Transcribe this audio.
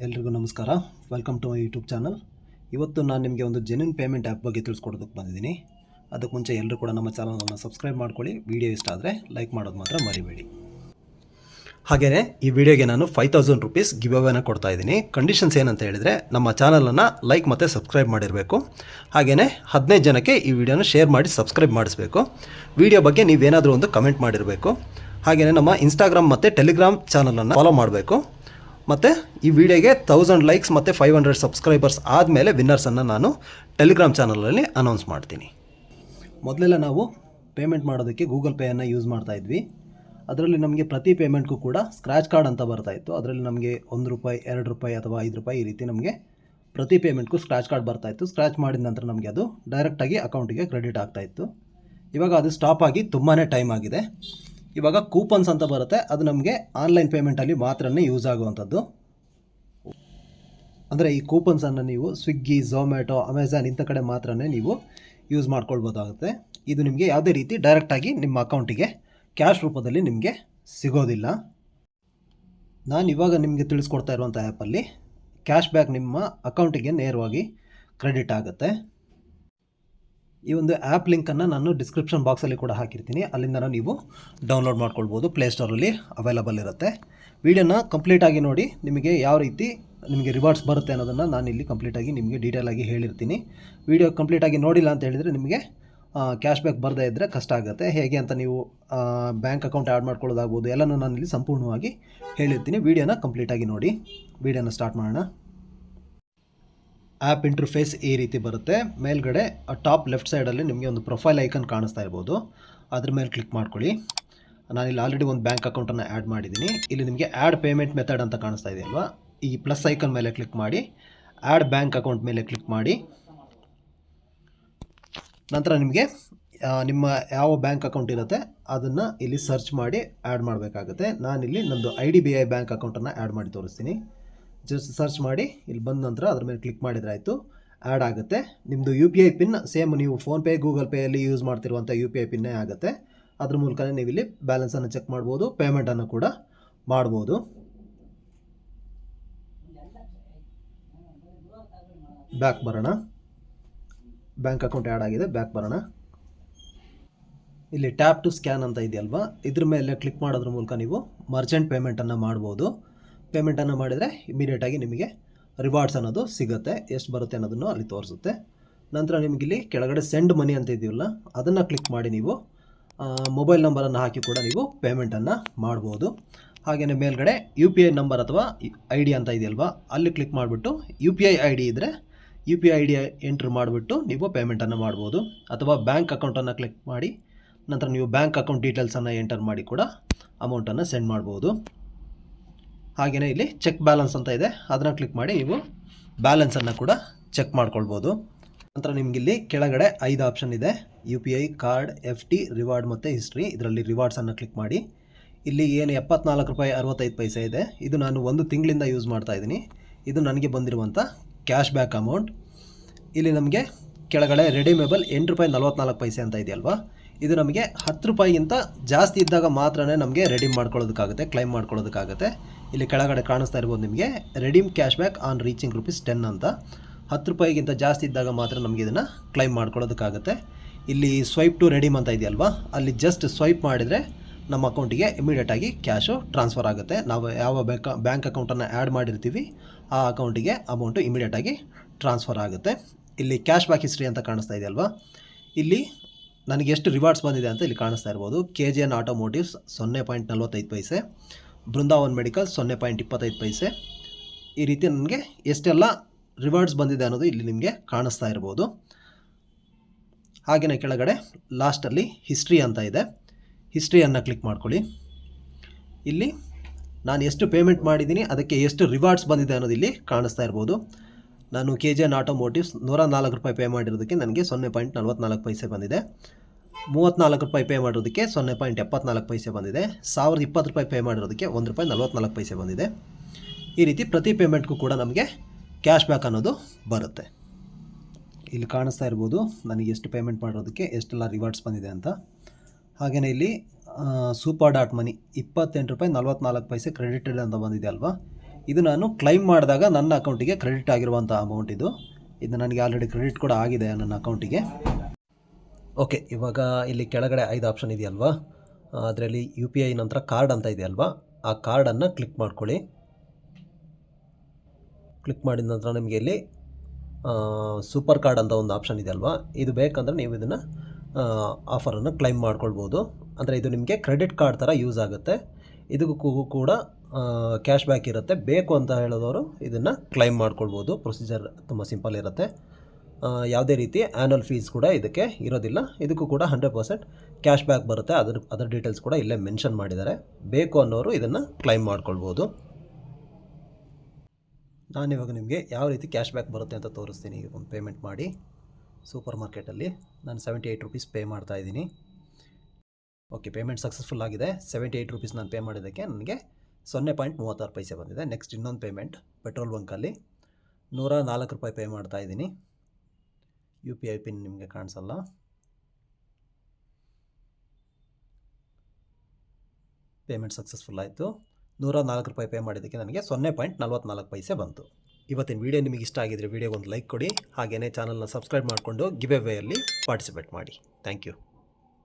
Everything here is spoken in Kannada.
ಎಲ್ರಿಗೂ ನಮಸ್ಕಾರ. Welcome to my YouTube channel. ಇವತ್ತು ನಾನು ನಿಮಗೆ ಒಂದು ಜೆನ್ಯೂನ್ ಪೇಮೆಂಟ್ ಆ್ಯಪ್ ಬಗ್ಗೆ ತಿಳಿಸ್ಕೊಡೋದಕ್ಕೆ ಬಂದಿದ್ದೀನಿ. ಅದಕ್ಕೆ ಮುಂಚೆ ಎಲ್ಲರೂ ಕೂಡ ನಮ್ಮ ಚಾನಲನ್ನು ಸಬ್ಸ್ಕ್ರೈಬ್ ಮಾಡ್ಕೊಳ್ಳಿ. ವಿಡಿಯೋ ಇಷ್ಟ ಆದರೆ ಲೈಕ್ ಮಾಡೋದು ಮಾತ್ರ ಮರಿಬೇಡಿ. ಹಾಗೆಯೇ ಈ ವಿಡಿಯೋಗೆ ನಾನು 5000 ರೂಪೀಸ್ ಗಿವ್ ಅವೇನ ಕೊಡ್ತಾ ಇದ್ದೀನಿ. ಕಂಡೀಷನ್ಸ್ ಏನಂತ ಹೇಳಿದರೆ ನಮ್ಮ ಚಾನಲನ್ನು ಲೈಕ್ ಮತ್ತು ಸಬ್ಸ್ಕ್ರೈಬ್ ಮಾಡಿರಬೇಕು. ಹಾಗೆಯೇ 15 ಜನಕ್ಕೆ ಈ ವಿಡಿಯೋನ ಶೇರ್ ಮಾಡಿ ಸಬ್ಸ್ಕ್ರೈಬ್ ಮಾಡಿಸ್ಬೇಕು. ವಿಡಿಯೋ ಬಗ್ಗೆ ನೀವೇನಾದರೂ ಒಂದು ಕಮೆಂಟ್ ಮಾಡಿರಬೇಕು. ಹಾಗೆಯೇ ನಮ್ಮ ಇನ್ಸ್ಟಾಗ್ರಾಮ್ ಮತ್ತು ಟೆಲಿಗ್ರಾಮ್ ಚಾನಲನ್ನು ಫಾಲೋ ಮಾಡಬೇಕು. ಮತ್ತು ಈ ವಿಡಿಯೋಗೆ 1000 ಲೈಕ್ಸ್ ಮತ್ತು 500 ಸಬ್ಸ್ಕ್ರೈಬರ್ಸ್ ಆದಮೇಲೆ ವಿನ್ನರ್ಸನ್ನು ನಾನು ಟೆಲಿಗ್ರಾಮ್ ಚಾನಲಲ್ಲಿ ಅನೌನ್ಸ್ ಮಾಡ್ತೀನಿ. ಮೊದಲೆಲ್ಲ ನಾವು ಪೇಮೆಂಟ್ ಮಾಡೋದಕ್ಕೆ ಗೂಗಲ್ ಪೇಯನ್ನು ಯೂಸ್ ಮಾಡ್ತಾಯಿದ್ವಿ. ಅದರಲ್ಲಿ ನಮಗೆ ಪ್ರತಿ ಪೇಮೆಂಟ್ಗೂ ಕೂಡ ಸ್ಕ್ರ್ಯಾಚ್ ಕಾರ್ಡ್ ಅಂತ ಬರ್ತಾಯಿತ್ತು. ಅದರಲ್ಲಿ ನಮಗೆ ₹1, ₹2 ಅಥವಾ ₹5 ಈ ರೀತಿ ನಮಗೆ ಪ್ರತಿ ಪೇಮೆಂಟ್ಗೂ ಸ್ಕ್ರ್ಯಾಚ್ ಕಾರ್ಡ್ ಬರ್ತಾಯಿತ್ತು. ಸ್ಕ್ರ್ಯಾಚ್ ಮಾಡಿದ ನಂತರ ನಮಗೆ ಅದು ಡೈರೆಕ್ಟಾಗಿ ಅಕೌಂಟಿಗೆ ಕ್ರೆಡಿಟ್ ಆಗ್ತಾಯಿತ್ತು. ಇವಾಗ ಅದು ಸ್ಟಾಪ್ ಆಗಿ ತುಂಬಾ ಟೈಮ್ ಆಗಿದೆ. ಇವಾಗ ಕೂಪನ್ಸ್ ಅಂತ ಬರುತ್ತೆ. ಅದು ನಮಗೆ ಆನ್ಲೈನ್ ಪೇಮೆಂಟಲ್ಲಿ ಮಾತ್ರನೇ ಯೂಸ್ ಆಗುವಂಥದ್ದು. ಅಂದರೆ ಈ ಕೂಪನ್ಸನ್ನು ನೀವು ಸ್ವಿಗ್ಗಿ, ಝೊಮ್ಯಾಟೊ, ಅಮೆಝಾನ್ ಇಂಥ ಕಡೆ ಮಾತ್ರನೇ ನೀವು ಯೂಸ್ ಮಾಡ್ಕೊಳ್ಬೋದಾಗುತ್ತೆ. ಇದು ನಿಮಗೆ ಯಾವುದೇ ರೀತಿ ಡೈರೆಕ್ಟಾಗಿ ನಿಮ್ಮ ಅಕೌಂಟಿಗೆ ಕ್ಯಾಶ್ ರೂಪದಲ್ಲಿ ನಿಮಗೆ ಸಿಗೋದಿಲ್ಲ. ನಾನು ಇವಾಗ ನಿಮಗೆ ತಿಳಿಸ್ಕೊಡ್ತಾ ಇರುವಂಥ ಆ್ಯಪಲ್ಲಿ ಕ್ಯಾಶ್ ಬ್ಯಾಕ್ ನಿಮ್ಮ ಅಕೌಂಟಿಗೆ ನೇರವಾಗಿ ಕ್ರೆಡಿಟ್ ಆಗುತ್ತೆ. ಈ ಒಂದು ಆ್ಯಪ್ ಲಿಂಕನ್ನು ನಾನು ಡಿಸ್ಕ್ರಿಪ್ಷನ್ ಬಾಕ್ಸಲ್ಲಿ ಕೂಡ ಹಾಕಿರ್ತೀನಿ. ಅಲ್ಲಿಂದ ನೀವು ಡೌನ್ಲೋಡ್ ಮಾಡ್ಕೊಳ್ಬೋದು. ಪ್ಲೇಸ್ಟೋರಲ್ಲಿ ಅವೈಲಬಲ್ ಇರುತ್ತೆ. ವಿಡಿಯೋನ ಕಂಪ್ಲೀಟಾಗಿ ನೋಡಿ. ನಿಮಗೆ ಯಾವ ರೀತಿ ನಿಮಗೆ ರಿವಾರ್ಡ್ಸ್ ಬರುತ್ತೆ ಅನ್ನೋದನ್ನು ನಾನು ಇಲ್ಲಿ ಕಂಪ್ಲೀಟಾಗಿ ನಿಮಗೆ ಡೀಟೇಲಾಗಿ ಹೇಳಿರ್ತೀನಿ. ವಿಡಿಯೋ ಕಂಪ್ಲೀಟಾಗಿ ನೋಡಿಲ್ಲ ಅಂತ ಹೇಳಿದರೆ ನಿಮಗೆ ಕ್ಯಾಶ್ ಬ್ಯಾಕ್ ಬರದೇ ಇದ್ದರೆ ಕಷ್ಟ ಆಗುತ್ತೆ. ಹೇಗೆ ಅಂತ ನೀವು ಬ್ಯಾಂಕ್ ಅಕೌಂಟ್ ಆ್ಯಡ್ ಮಾಡ್ಕೊಳ್ಳೋದಾಗ್ಬೋದು, ಎಲ್ಲನೂ ನಾನು ಇಲ್ಲಿ ಸಂಪೂರ್ಣವಾಗಿ ಹೇಳಿರ್ತೀನಿ. ವಿಡಿಯೋನ ಕಂಪ್ಲೀಟಾಗಿ ನೋಡಿ. ವಿಡಿಯೋನ ಸ್ಟಾರ್ಟ್ ಮಾಡೋಣ. ಆ್ಯಪ್ ಇಂಟರ್ಫೇಸ್ ಈ ರೀತಿ ಬರುತ್ತೆ. ಮೇಲ್ಗಡೆ ಟಾಪ್ ಲೆಫ್ಟ್ ಸೈಡಲ್ಲಿ ನಿಮಗೆ ಒಂದು ಪ್ರೊಫೈಲ್ ಐಕನ್ ಕಾಣಿಸ್ತಾ ಇರ್ಬೋದು. ಅದ್ರ ಮೇಲೆ ಕ್ಲಿಕ್ ಮಾಡ್ಕೊಳ್ಳಿ. ನಾನಿಲ್ಲಿ ಆಲ್ರೆಡಿ ಒಂದು ಬ್ಯಾಂಕ್ ಅಕೌಂಟನ್ನು ಆ್ಯಡ್ ಮಾಡಿದ್ದೀನಿ. ಇಲ್ಲಿ ನಿಮಗೆ ಆ್ಯಡ್ ಪೇಮೆಂಟ್ ಮೆಥಡ್ ಅಂತ ಕಾಣಿಸ್ತಾ ಇದೆಯಲ್ವಾ, ಈ ಪ್ಲಸ್ ಐಕನ್ ಮೇಲೆ ಕ್ಲಿಕ್ ಮಾಡಿ ಆ್ಯಡ್ ಬ್ಯಾಂಕ್ ಅಕೌಂಟ್ ಮೇಲೆ ಕ್ಲಿಕ್ ಮಾಡಿ. ನಂತರ ನಿಮಗೆ ನಿಮ್ಮ ಯಾವ ಬ್ಯಾಂಕ್ ಅಕೌಂಟ್ ಇರುತ್ತೆ ಅದನ್ನು ಇಲ್ಲಿ ಸರ್ಚ್ ಮಾಡಿ ಆ್ಯಡ್ ಮಾಡಬೇಕಾಗುತ್ತೆ. ನಾನಿಲ್ಲಿ ನಂದು IDBI ಬ್ಯಾಂಕ್ ಅಕೌಂಟನ್ನು ಆ್ಯಡ್ ಮಾಡಿ ತೋರಿಸ್ತೀನಿ. ಜಸ್ಟ್ ಸರ್ಚ್ ಮಾಡಿ ಇಲ್ಲಿ ಬಂದ ನಂತರ ಅದ್ರ ಮೇಲೆ ಕ್ಲಿಕ್ ಮಾಡಿದರೆ ಆಯಿತು, ಆ್ಯಡ್ ಆಗುತ್ತೆ. ನಿಮ್ಮದು UPI ಪಿನ್ ಸೇಮ್ ನೀವು ಫೋನ್ಪೇ, ಗೂಗಲ್ ಪೇಯಲ್ಲಿ ಯೂಸ್ ಮಾಡ್ತಿರುವಂಥ UPI ಪಿನ್ನೇ ಆಗುತ್ತೆ. ಅದ್ರ ಮೂಲಕನೇ ನೀವು ಇಲ್ಲಿ ಬ್ಯಾಲೆನ್ಸನ್ನು ಚೆಕ್ ಮಾಡ್ಬೋದು, ಪೇಮೆಂಟನ್ನು ಕೂಡ ಮಾಡ್ಬೋದು. ಬ್ಯಾಕ್ ಬರೋಣ. ಬ್ಯಾಂಕ್ ಅಕೌಂಟ್ ಆ್ಯಡ್ ಆಗಿದೆ. ಬ್ಯಾಕ್ ಬರೋಣ. ಇಲ್ಲಿ ಟ್ಯಾಪ್ ಟು ಸ್ಕ್ಯಾನ್ ಅಂತ ಇದೆಯಲ್ವಾ, ಇದ್ರ ಮೇಲೆ ಕ್ಲಿಕ್ ಮಾಡೋದ್ರ ಮೂಲಕ ನೀವು ಮರ್ಚೆಂಟ್ ಪೇಮೆಂಟನ್ನು ಮಾಡ್ಬೋದು. ಪೇಮೆಂಟನ್ನು ಮಾಡಿದರೆ ಇಮಿಡಿಯೇಟಾಗಿ ನಿಮಗೆ ರಿವಾರ್ಡ್ಸ್ ಅನ್ನೋದು ಸಿಗುತ್ತೆ. ಎಷ್ಟು ಬರುತ್ತೆ ಅನ್ನೋದನ್ನು ಅಲ್ಲಿ ತೋರಿಸುತ್ತೆ. ನಂತರ ನಿಮಗಿಲ್ಲಿ ಕೆಳಗಡೆ ಸೆಂಡ್ ಮನಿ ಅಂತ ಇದೆಯಲ್ಲ, ಅದನ್ನು ಕ್ಲಿಕ್ ಮಾಡಿ ನೀವು ಮೊಬೈಲ್ ನಂಬರನ್ನು ಹಾಕಿ ಕೂಡ ನೀವು ಪೇಮೆಂಟನ್ನು ಮಾಡ್ಬೋದು. ಹಾಗೆಯೇ ಮೇಲ್ಗಡೆ UPI ನಂಬರ್ ಅಥವಾ ID ಅಂತ ಇದೆಯಲ್ವಾ, ಅಲ್ಲಿ ಕ್ಲಿಕ್ ಮಾಡಿಬಿಟ್ಟು UPI ID ಇದ್ದರೆ UPI ID ಎಂಟ್ರ್ ಮಾಡಿಬಿಟ್ಟು ನೀವು ಪೇಮೆಂಟನ್ನು ಮಾಡ್ಬೋದು. ಅಥವಾ ಬ್ಯಾಂಕ್ ಅಕೌಂಟನ್ನು ಕ್ಲಿಕ್ ಮಾಡಿ ನಂತರ ನೀವು ಬ್ಯಾಂಕ್ ಅಕೌಂಟ್ ಡೀಟೇಲ್ಸನ್ನು ಎಂಟರ್ ಮಾಡಿ ಕೂಡ ಅಮೌಂಟನ್ನು ಸೆಂಡ್ ಮಾಡ್ಬೋದು. ಹಾಗೆಯೇ ಇಲ್ಲಿ ಚೆಕ್ ಬ್ಯಾಲೆನ್ಸ್ ಅಂತ ಇದೆ, ಅದನ್ನು ಕ್ಲಿಕ್ ಮಾಡಿ ನೀವು ಬ್ಯಾಲೆನ್ಸನ್ನು ಕೂಡ ಚೆಕ್ ಮಾಡ್ಕೊಳ್ಬೋದು. ನಂತರ ನಿಮಗಿಲ್ಲಿ ಕೆಳಗಡೆ 5 ಆಪ್ಷನ್ ಇದೆ. UPI, ಕಾರ್ಡ್, FT, ರಿವಾರ್ಡ್ ಮತ್ತು ಹಿಸ್ಟ್ರಿ. ಇದರಲ್ಲಿ ರಿವಾರ್ಡ್ಸನ್ನು ಕ್ಲಿಕ್ ಮಾಡಿ. ಇಲ್ಲಿ ಏನು ₹74.65 ಇದೆ, ಇದು ನಾನು 1 ತಿಂಗಳಿಂದ ಯೂಸ್ ಮಾಡ್ತಾ ಇದ್ದೀನಿ. ಇದು ನನಗೆ ಬಂದಿರುವಂಥ ಕ್ಯಾಶ್ ಬ್ಯಾಕ್ ಅಮೌಂಟ್. ಇಲ್ಲಿ ನಮಗೆ ಕೆಳಗಡೆ ರೆಡಿಮೇಬಲ್ ₹8.44 ಅಂತ ಇದೆಯಲ್ವಾ, ಇದು ನಮಗೆ ₹10ಗಿಂತ ಜಾಸ್ತಿ ಇದ್ದಾಗ ಮಾತ್ರನೇ ನಮಗೆ ರೆಡೀಮ್ ಮಾಡ್ಕೊಳ್ಳೋದಕ್ಕಾಗುತ್ತೆ, ಕ್ಲೈಮ್ ಮಾಡ್ಕೊಳ್ಳೋದಕ್ಕಾಗುತ್ತೆ. ಇಲ್ಲಿ ಕೆಳಗಡೆ ಕಾಣಿಸ್ತಾ ಇರ್ಬೋದು ನಿಮಗೆ redeem cash back on reaching ₹10 ಅಂತ. ₹10ಗಿಂತ ಜಾಸ್ತಿ ಇದ್ದಾಗ ಮಾತ್ರ ನಮಗೆ ಇದನ್ನು ಕ್ಲೈಮ್ ಮಾಡ್ಕೊಳ್ಳೋದಕ್ಕಾಗುತ್ತೆ. ಇಲ್ಲಿ ಸ್ವೈಪ್ ಟು ರೆಡೀಮ್ ಅಂತ ಇದೆಯಲ್ವಾ, ಅಲ್ಲಿ ಜಸ್ಟ್ ಸ್ವೈಪ್ ಮಾಡಿದರೆ ನಮ್ಮ ಅಕೌಂಟಿಗೆ ಇಮಿಡಿಯೇಟಾಗಿ ಕ್ಯಾಶು ಟ್ರಾನ್ಸ್ಫರ್ ಆಗುತ್ತೆ. ನಾವು ಯಾವ ಬ್ಯಾಂಕ್ ಅಕೌಂಟನ್ನು ಆ್ಯಡ್ ಮಾಡಿರ್ತೀವಿ ಆ ಅಕೌಂಟಿಗೆ ಅಮೌಂಟು ಇಮಿಡಿಯೇಟಾಗಿ ಟ್ರಾನ್ಸ್ಫರ್ ಆಗುತ್ತೆ. ಇಲ್ಲಿ ಕ್ಯಾಶ್ ಬ್ಯಾಕ್ ಹಿಸ್ಟ್ರಿ ಅಂತ ಕಾಣಿಸ್ತಾ ಇದೆಯಲ್ವಾ, ಇಲ್ಲಿ ನನಗೆ ಎಷ್ಟು ರಿವಾರ್ಡ್ಸ್ ಬಂದಿದೆ ಅಂತ ಇಲ್ಲಿ ಕಾಣಿಸ್ತಾ ಇರ್ಬೋದು. KGN automotives $0.45, Brindavan medicals $0.25. ಈ ರೀತಿ ನನಗೆ ಎಷ್ಟೆಲ್ಲ ರಿವಾರ್ಡ್ಸ್ ಬಂದಿದೆ ಅನ್ನೋದು ಇಲ್ಲಿ ನಿಮಗೆ ಕಾಣಿಸ್ತಾ ಇರ್ಬೋದು. ಹಾಗೆಯೇ ಕೆಳಗಡೆ ಲಾಸ್ಟಲ್ಲಿ ಹಿಸ್ಟ್ರಿ ಅಂತ ಇದೆ, ಹಿಸ್ಟ್ರಿಯನ್ನು ಕ್ಲಿಕ್ ಮಾಡ್ಕೊಳ್ಳಿ. ಇಲ್ಲಿ ನಾನು ಎಷ್ಟು ಪೇಮೆಂಟ್ ಮಾಡಿದ್ದೀನಿ, ಅದಕ್ಕೆ ಎಷ್ಟು ರಿವಾರ್ಡ್ಸ್ ಬಂದಿದೆ ಅನ್ನೋದು ಇಲ್ಲಿ ಕಾಣಿಸ್ತಾ ಇರ್ಬೋದು. ನಾನು KGN ಆಟೋಮೋಟಿವ್ಸ್ ₹104 ಪೇ ಮಾಡಿರೋದಕ್ಕೆ ನನಗೆ $0.44 ಬಂದಿದೆ. ₹34 ಪೇ ಮಾಡಿರೋದಕ್ಕೆ $0.74 ಬಂದಿದೆ. ₹1020 ಪೇ ಮಾಡಿರೋದಕ್ಕೆ ₹1.44 ಬಂದಿದೆ. ಈ ರೀತಿ ಪ್ರತಿ ಪೇಮೆಂಟ್ಗೂ ಕೂಡ ನಮಗೆ ಕ್ಯಾಶ್ ಬ್ಯಾಕ್ ಅನ್ನೋದು ಬರುತ್ತೆ. ಇಲ್ಲಿ ಕಾಣಿಸ್ತಾ ಇರ್ಬೋದು ನನಗೆ ಎಷ್ಟು ಪೇಮೆಂಟ್ ಮಾಡಿರೋದಕ್ಕೆ ಎಷ್ಟೆಲ್ಲ ರಿವಾರ್ಡ್ಸ್ ಬಂದಿದೆ ಅಂತ. ಹಾಗೆಯೇ ಇಲ್ಲಿ ಸೂಪರ್ ಡಾಟ್ ಮನಿ ₹28.44 ಕ್ರೆಡಿಟೆಡ್ ಅಂತ ಬಂದಿದೆ ಅಲ್ವಾ, ಇದು ನಾನು ಕ್ಲೈಮ್ ಮಾಡಿದಾಗ ನನ್ನ ಅಕೌಂಟಿಗೆ ಕ್ರೆಡಿಟ್ ಆಗಿರುವಂಥ ಅಮೌಂಟ್ ಇದು ನನಗೆ ಆಲ್ರೆಡಿ ಕ್ರೆಡಿಟ್ ಕೂಡ ಆಗಿದೆ ನನ್ನ ಅಕೌಂಟಿಗೆ. ಓಕೆ, ಇವಾಗ ಇಲ್ಲಿ ಕೆಳಗಡೆ 5 ಆಪ್ಷನ್ ಇದೆಯಲ್ವಾ, ಅದರಲ್ಲಿ UPI ನಂತರ ಕಾರ್ಡ್ ಅಂತ ಇದೆಯಲ್ವಾ, ಆ ಕಾರ್ಡನ್ನು ಕ್ಲಿಕ್ ಮಾಡ್ಕೊಳ್ಳಿ. ಕ್ಲಿಕ್ ಮಾಡಿದ ನಂತರ ನಿಮಗೆ ಇಲ್ಲಿ ಸೂಪರ್ ಕಾರ್ಡ್ ಅಂತ ಒಂದು ಆಪ್ಷನ್ ಇದೆ ಅಲ್ವಾ, ಇದು ಬೇಕಂದರೆ ನೀವು ಇದನ್ನು ಆಫರನ್ನು ಕ್ಲೈಮ್ ಮಾಡ್ಕೊಳ್ಬೋದು. ಅಂದರೆ ಇದು ನಿಮಗೆ ಕ್ರೆಡಿಟ್ ಕಾರ್ಡ್ ಥರ ಯೂಸ್ ಆಗುತ್ತೆ. ಇದಕ್ಕೂ ಕೂಡ ಕ್ಯಾಶ್ ಬ್ಯಾಕ್ ಇರುತ್ತೆ. ಬೇಕು ಅಂತ ಹೇಳಿದವರು ಇದನ್ನು ಕ್ಲೈಮ್ ಮಾಡ್ಕೊಳ್ಬೋದು. ಪ್ರೊಸೀಜರ್ ತುಂಬ ಸಿಂಪಲ್ ಇರುತ್ತೆ. ಯಾವುದೇ ರೀತಿ ಆ್ಯನ್ಯುವಲ್ ಫೀಸ್ ಕೂಡ ಇದಕ್ಕೆ ಇರೋದಿಲ್ಲ. ಇದಕ್ಕೂ ಕೂಡ 100% ಕ್ಯಾಶ್ ಬ್ಯಾಕ್ ಬರುತ್ತೆ. ಅದರ ಡೀಟೇಲ್ಸ್ ಕೂಡ ಇಲ್ಲೇ ಮೆನ್ಷನ್ ಮಾಡಿದ್ದಾರೆ. ಬೇಕು ಅನ್ನೋರು ಇದನ್ನು ಕ್ಲೈಮ್ ಮಾಡ್ಕೊಳ್ಬೋದು. ನಾನಿವಾಗ ನಿಮಗೆ ಯಾವ ರೀತಿ ಕ್ಯಾಶ್ ಬ್ಯಾಕ್ ಬರುತ್ತೆ ಅಂತ ತೋರಿಸ್ತೀನಿ. ಒಂದು ಪೇಮೆಂಟ್ ಮಾಡಿ ಸೂಪರ್ ಮಾರ್ಕೆಟಲ್ಲಿ ನಾನು 78 ರೂಪೀಸ್ ಪೇ ಮಾಡ್ತಾ ಇದ್ದೀನಿ. ಓಕೆ, ಪೇಮೆಂಟ್ ಸಕ್ಸಸ್ಫುಲ್ ಆಗಿದೆ. 78 ರೂಪೀಸ್ ನಾನು ಪೇ ಮಾಡಿದ್ದಕ್ಕೆ ನನಗೆ 0.36 ಪೈಸೆ ಬಂದಿದೆ. ನೆಕ್ಸ್ಟ್ ಇನ್ನೊಂದು ಪೇಮೆಂಟ್ ಪೆಟ್ರೋಲ್ ಬಂಕಲ್ಲಿ 104 ರೂಪಾಯಿ ಪೇ ಮಾಡ್ತಾ ಇದ್ದೀನಿ. UPI ಪಿನ್ ನಿಮಗೆ ಕಾಣಿಸಲ್ಲ. ಪೇಮೆಂಟ್ ಸಕ್ಸಸ್ಫುಲ್ ಆಯಿತು. 104 ರೂಪಾಯಿ ಪೇ ಮಾಡಿದ್ದಕ್ಕೆ ನನಗೆ 0.44 ಪೈಸೆ ಬಂತು. ಇವತ್ತಿನ ವೀಡಿಯೋ ನಿಮಗೆ ಇಷ್ಟ ಆಗಿದ್ರೆ ವಿಡಿಯೋಗೆ ಒಂದು ಲೈಕ್ ಕೊಡಿ. ಹಾಗೆಯೇ ಚಾನಲ್ನ ಸಬ್ಸ್ಕ್ರೈಬ್ ಮಾಡಿಕೊಂಡು ಗಿವ್ ಅವೇಯಲ್ಲಿ ಪಾರ್ಟಿಸಿಪೇಟ್ ಮಾಡಿ. Thank you.